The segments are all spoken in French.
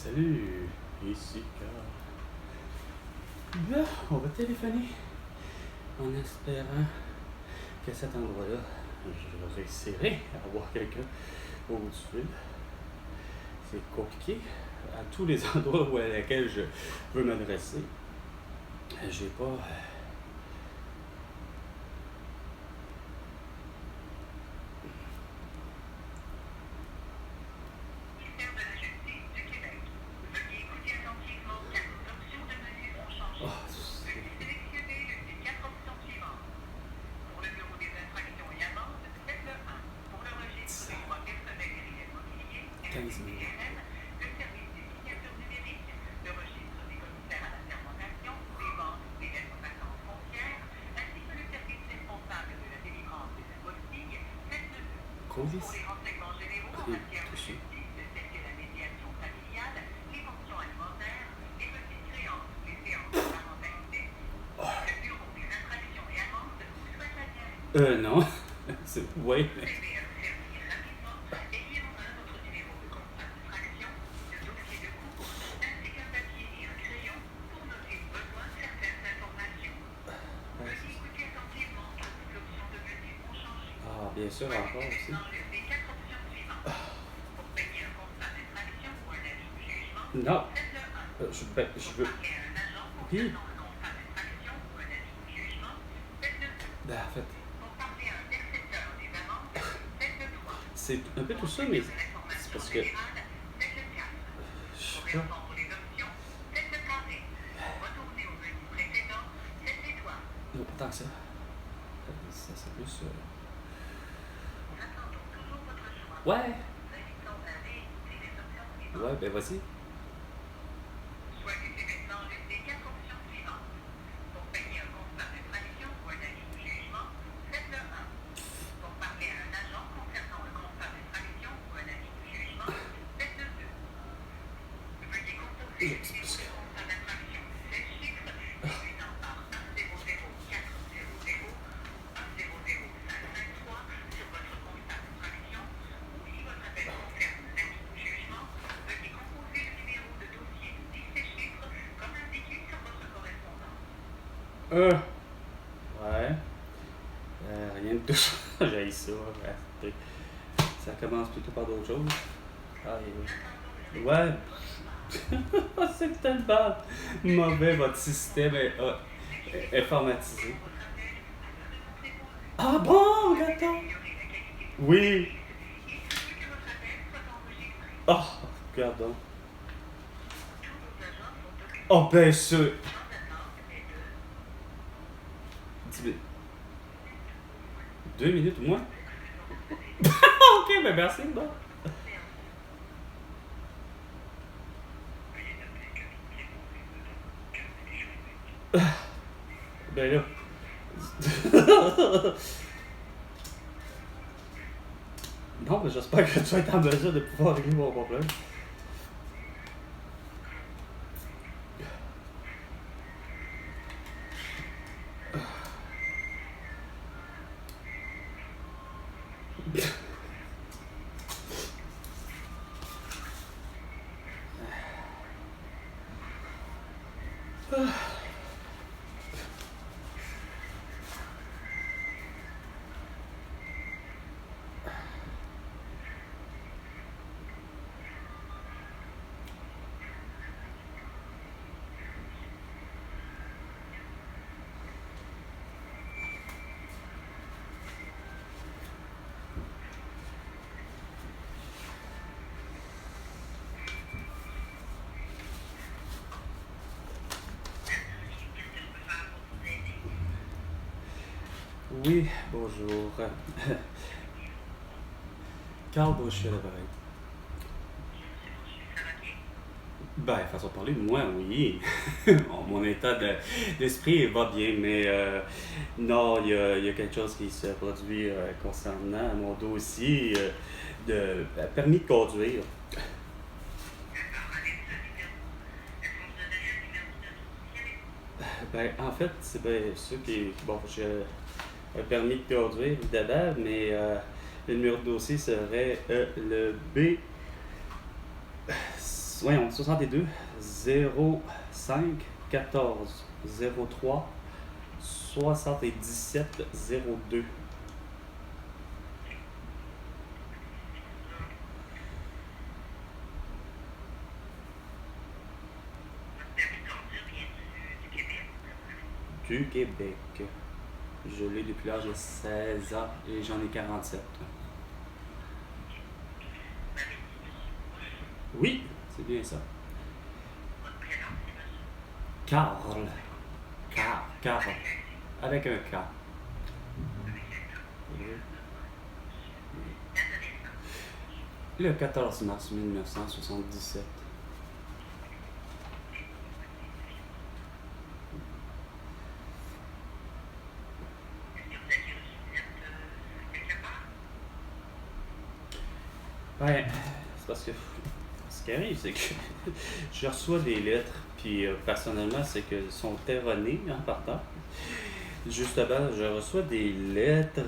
Salut, ici Carl. Là, on va téléphoner en espérant qu'à cet endroit-là, je réussirai à avoir quelqu'un au bout du fil. C'est compliqué. À tous les endroits à lesquels je veux m'adresser, j'ai pas. Oh, c'est 15 minutes. Colis. Et touché. Non. C'est. Ouais, mais. Ah, bien sûr, encore aussi. Non. Je veux. Oui. Ben, en fait, c'est un peu tout ça, mais c'est parce que. Je sais pas. Non, pas tant que ça. Ça c'est plus. Ouais. Ouais, ben vas-y. C'est parce que. Ouais. Rien de tout ça. J'ai ça. Ouais. Ça commence plutôt par d'autres choses. Ah, ouais. C'est tellement mauvais, votre système est informatisé. Ah bon, gâteau? Oui. Oh, regarde donc. Oh, ben sûr. 2 minutes ou moins? Ok, ben merci, bon. Ben là. Non, mais j'espère que tu vas être en mesure de pouvoir régler mon problème. Oui, bonjour. Carl Boucher, l'appareil. Ben, façon de parler de moi, oui. Mon état d'esprit va bien, mais non, il y a quelque chose qui se produit concernant mon dossier de permis de conduire. Ben, en fait, c'est bien ça qui. Bon, j'ai un permis de conduire, évidemment, mais le numéro de dossier serait le B voyons, 62 05 14 03 77 02. Du Québec. Je l'ai depuis l'âge de 16 ans et j'en ai 47. Oui, c'est bien ça. Carl. Carl. Avec un K. Le 14 mars 1977. Ouais, c'est parce que ce qui arrive, c'est que je reçois des lettres, puis personnellement, c'est qu'elles sont erronées en partant. Justement, je reçois des lettres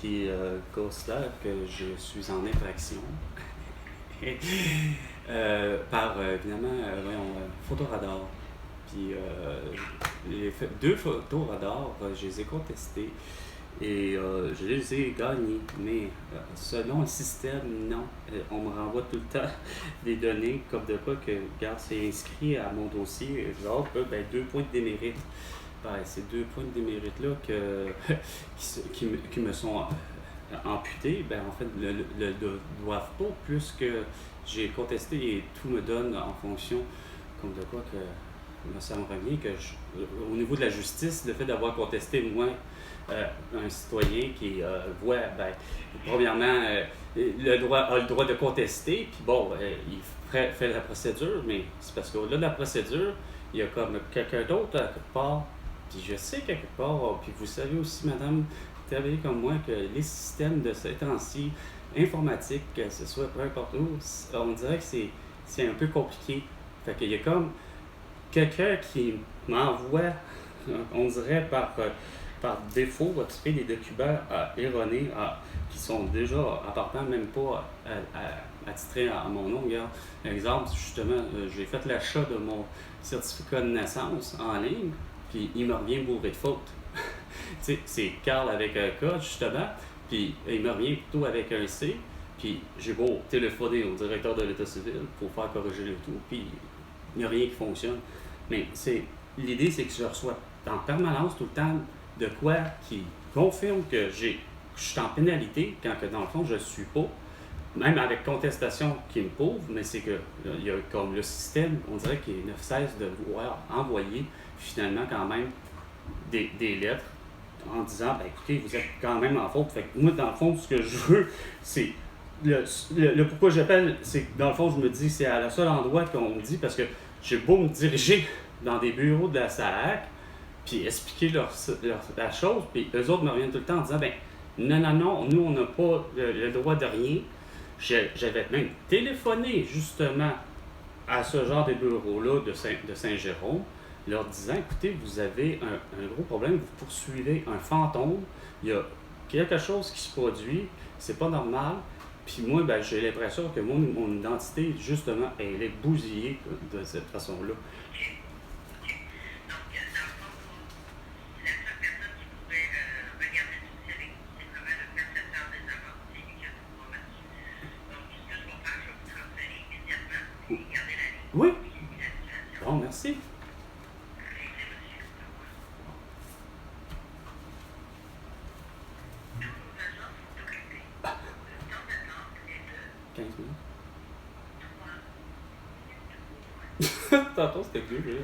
qui considèrent que je suis en infraction par, évidemment, voyons, Photoradar. Puis deux photoradars, je les ai contestés et je les ai gagnés. Mais selon le système, non. On me renvoie tout le temps des données comme de quoi que, regarde, c'est inscrit à mon dossier, genre, ben, 2 points de démérite. Ben, ces 2 points de démérite-là qui me sont amputés, ben, en fait, ne doivent pas, plus que j'ai contesté et tout me donne en fonction comme de quoi que ça me revient que au niveau de la justice, le fait d'avoir contesté, moi, un citoyen qui voit, ben, premièrement, a le droit de contester, puis bon, il fait la procédure, mais c'est parce qu'au-delà de la procédure, il y a comme quelqu'un d'autre à quelque part, puis je sais quelque part, puis vous savez aussi, madame, travaillez comme moi, que les systèmes de ces temps-ci, informatiques, que ce soit peu importe où, on dirait que c'est un peu compliqué. Fait qu'il y a comme quelqu'un qui m'envoie, on dirait par défaut, attirer des documents erronés qui sont déjà appartenant même pas attitrés à mon nom. Regarde, exemple, justement, j'ai fait l'achat de mon certificat de naissance en ligne, puis il me revient bourré de fautes. Tu sais, c'est Carl avec un K, justement, puis il me revient plutôt avec un C, puis j'ai beau téléphoner au directeur de l'État civil pour faire corriger le tout, puis il n'y a rien qui fonctionne. Mais l'idée, c'est que je reçois en permanence tout le temps de quoi qui confirme que je suis en pénalité quand que dans le fond je ne suis pas, même avec contestation qui me prouve, mais c'est que il y a comme le système, on dirait qu'il ne cesse de vouloir envoyer finalement quand même des lettres en disant, ben écoutez, vous êtes quand même en faute. Fait que moi, dans le fond, ce que je veux, c'est le pourquoi j'appelle, c'est que dans le fond, je me dis, c'est à le seul endroit qu'on me dit, parce que j'ai beau me diriger dans des bureaux de la SAAC, puis expliquer la chose, puis eux autres me reviennent tout le temps en disant, ben non, nous, on n'a pas le droit de rien. J'avais même téléphoné, justement, à ce genre de bureau-là de Saint-Jérôme, leur disant, écoutez, vous avez un gros problème, vous poursuivez un fantôme, il y a quelque chose qui se produit, c'est pas normal. Puis moi, ben, j'ai l'impression que mon identité, justement, elle est bousillée de cette façon-là. Oui? Bon, merci. Ah, 15 minutes. Tantôt, c'était 2 minutes.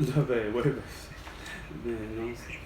Ah, ben, ouais, ben, non, c'est...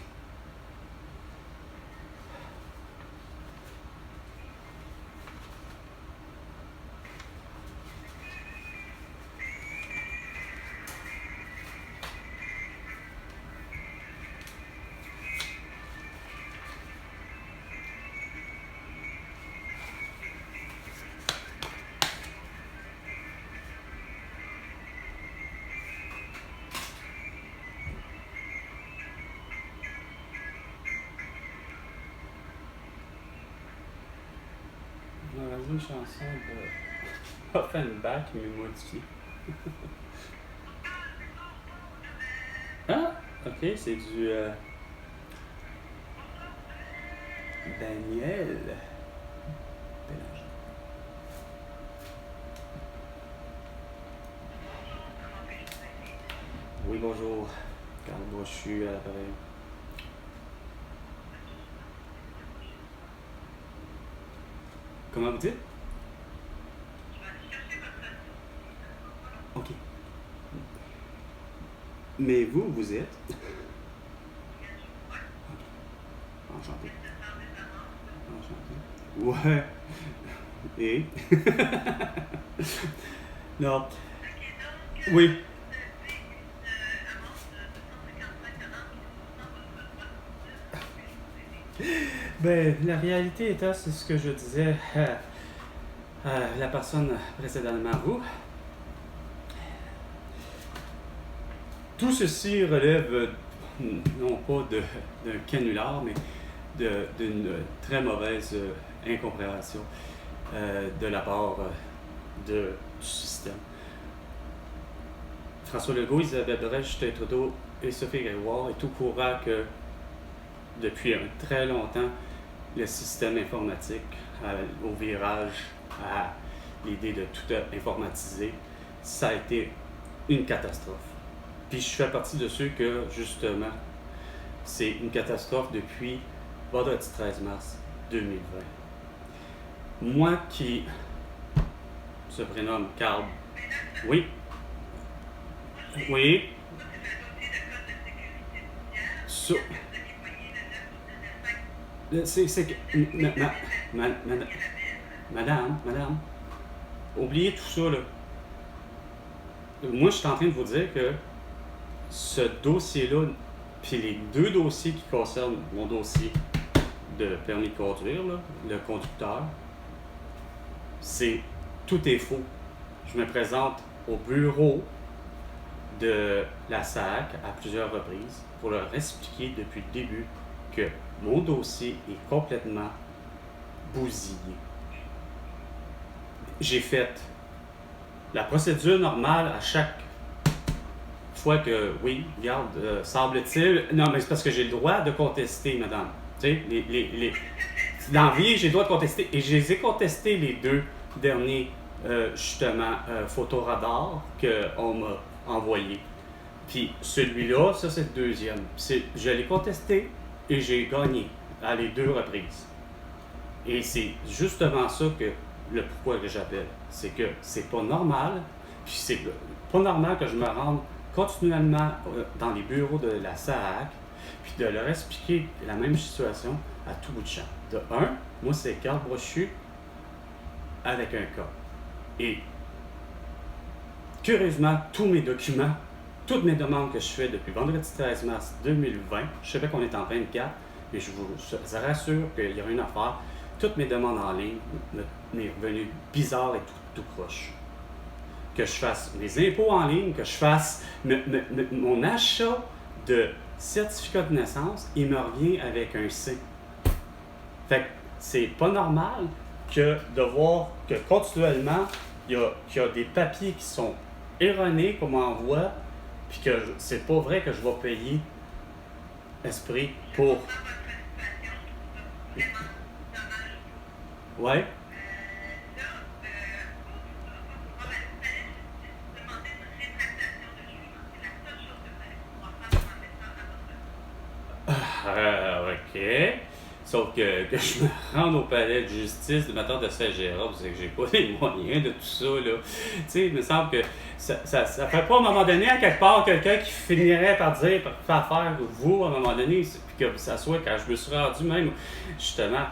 une chanson de Offenbach, mais modifiée. Ah, ok, c'est du Daniel Bélanger. Oui, bonjour. Carl Brochu à l'appareil. Comment vous dites? Ok. Mais vous êtes? Enchanté. Enchanté. Ouais. Et? Non. Oui. Ben, la réalité étant, c'est ce que je disais à la personne précédemment à vous. Tout ceci relève non pas d'un canular, mais d'une très mauvaise incompréhension de la part du système. François Legault, Isabelle Brèche, Justin Trudeau et Sophie Grégoire est au courant que depuis très longtemps, le système informatique, au virage, à l'idée de tout informatiser, ça a été une catastrophe. Puis je fais partie de ceux que, justement, c'est une catastrophe depuis vendredi 13 mars 2020. Moi qui se prénomme Carl. Oui. Oui. C'est que. Madame, oubliez tout ça, là. Moi, je suis en train de vous dire que ce dossier-là, puis les deux dossiers qui concernent mon dossier de permis de conduire, là, le conducteur, tout est faux. Je me présente au bureau de la SAC à plusieurs reprises pour leur expliquer depuis le début que mon dossier est complètement bousillé. J'ai fait la procédure normale à chaque fois que, oui, regarde, semble-t-il... Non, mais c'est parce que j'ai le droit de contester, madame. Tu sais, dans la vie, j'ai le droit de contester. Et je les ai contestés, les deux derniers, justement, photoradars qu'on m'a envoyés. Puis celui-là, ça, c'est le deuxième. Je l'ai contesté et j'ai gagné à les deux reprises. Et c'est justement ça que le pourquoi que j'appelle. C'est que c'est pas normal, puis c'est pas normal que je me rende continuellement dans les bureaux de la SAC, puis de leur expliquer la même situation à tout bout de champ. De un, moi c'est Carl Brochu avec un cas. Et curieusement, tous mes documents, toutes mes demandes que je fais depuis vendredi 13 mars 2020, je savais qu'on est en 24, mais je vous rassure qu'il y aura une affaire. Toutes mes demandes en ligne m'est revenu bizarre et tout croche. Que je fasse mes impôts en ligne, que je fasse mon achat de certificat de naissance, il me revient avec un C. Fait que c'est pas normal que de voir que continuellement, il y a des papiers qui sont erronés qu'on m'envoie, puis que c'est pas vrai que je vais payer Esprit pour... Ouais. OK. Sauf que je me rende au palais de justice de m'attendre de Saint-Gérard, c'est que j'ai pas les moyens de tout ça, là. Tu sais, il me semble que ça fait pas à un moment donné, à quelque part, quelqu'un qui finirait par dire, par faire vous, à un moment donné, puis que ça soit quand je me suis rendu même, justement,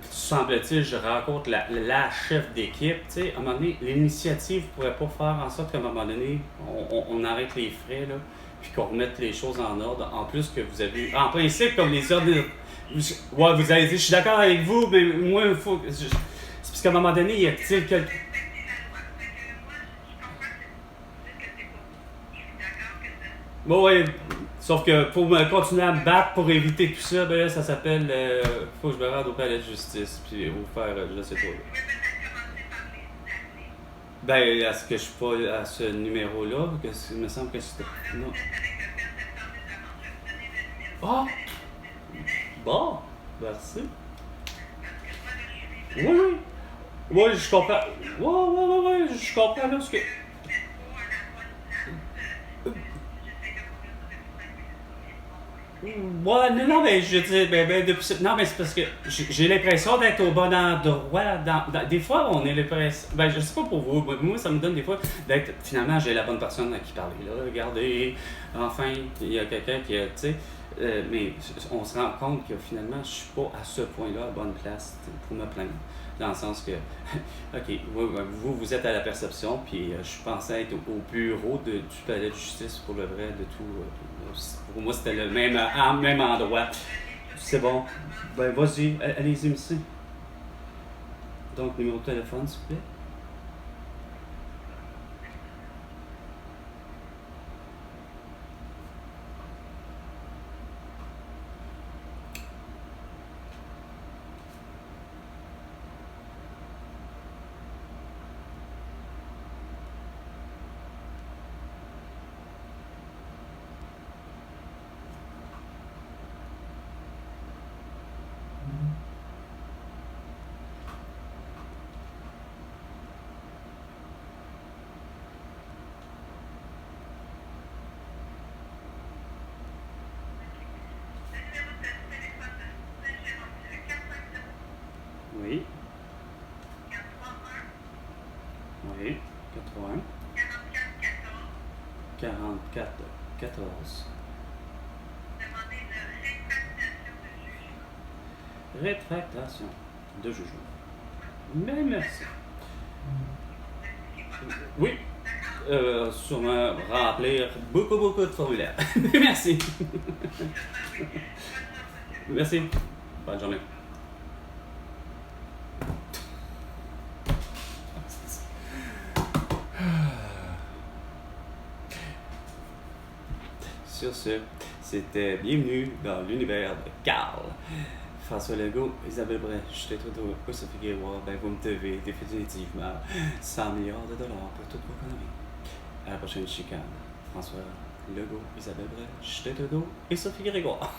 semble-t-il, je rencontre la chef d'équipe, tu sais, à un moment donné, l'initiative pourrait pas faire en sorte qu'à un moment donné, on arrête les frais, là, puis qu'on remette les choses en ordre, en plus que vous avez, en principe, comme les ordres... Ouais, vous avez dit, je suis d'accord avec vous, mais moi, il faut... C'est parce qu'à un moment donné, y a-t-il quelque... Bon, ouais, sauf que pour continuer à me battre pour éviter tout ça, ben là, ça s'appelle... faut que je me rende au palais de justice, puis vous faire, je sais pas. Ben, est-ce que je suis pas à ce numéro-là? Il me semble que c'était. Non. Ah! Bon, merci. Oui, oui. Oui, je comprends. Oui, oui, oui, oui, je comprends là ce que. Ouais, non, non, mais je dis, non, mais c'est parce que j'ai l'impression d'être au bon endroit. Des fois, on est l'impression. Ben, je sais pas pour vous, moi, ça me donne des fois d'être. Finalement, j'ai la bonne personne à qui parler. Là, regardez, enfin, il y a quelqu'un qui a. Tu sais, mais on se rend compte que finalement, je suis pas à ce point-là à bonne place pour me plaindre. Dans le sens que, OK, vous êtes à la perception, puis je pensais être au bureau du palais de justice pour le vrai de tout. Pour moi, c'était le même endroit. C'est bon. Ben, vas-y, allez-y, monsieur. Donc, numéro de téléphone, s'il vous plaît. Oui, oui. 80, 44, 14. Rétractation de jugement. Mais merci. Oui, sûrement remplir beaucoup, beaucoup de formulaires. Merci. Merci. Bonne journée. Sur ce, c'était bienvenue dans l'univers de Carl. François Legault, Isabelle Bray, Justin Trudeau, Sophie Guérois, ben vous me devez définitivement 100 milliards de dollars pour toutes vos conneries. À la prochaine chicane. François Legault, Isabelle Bray, Justin Trudeau et Sophie Grégoire.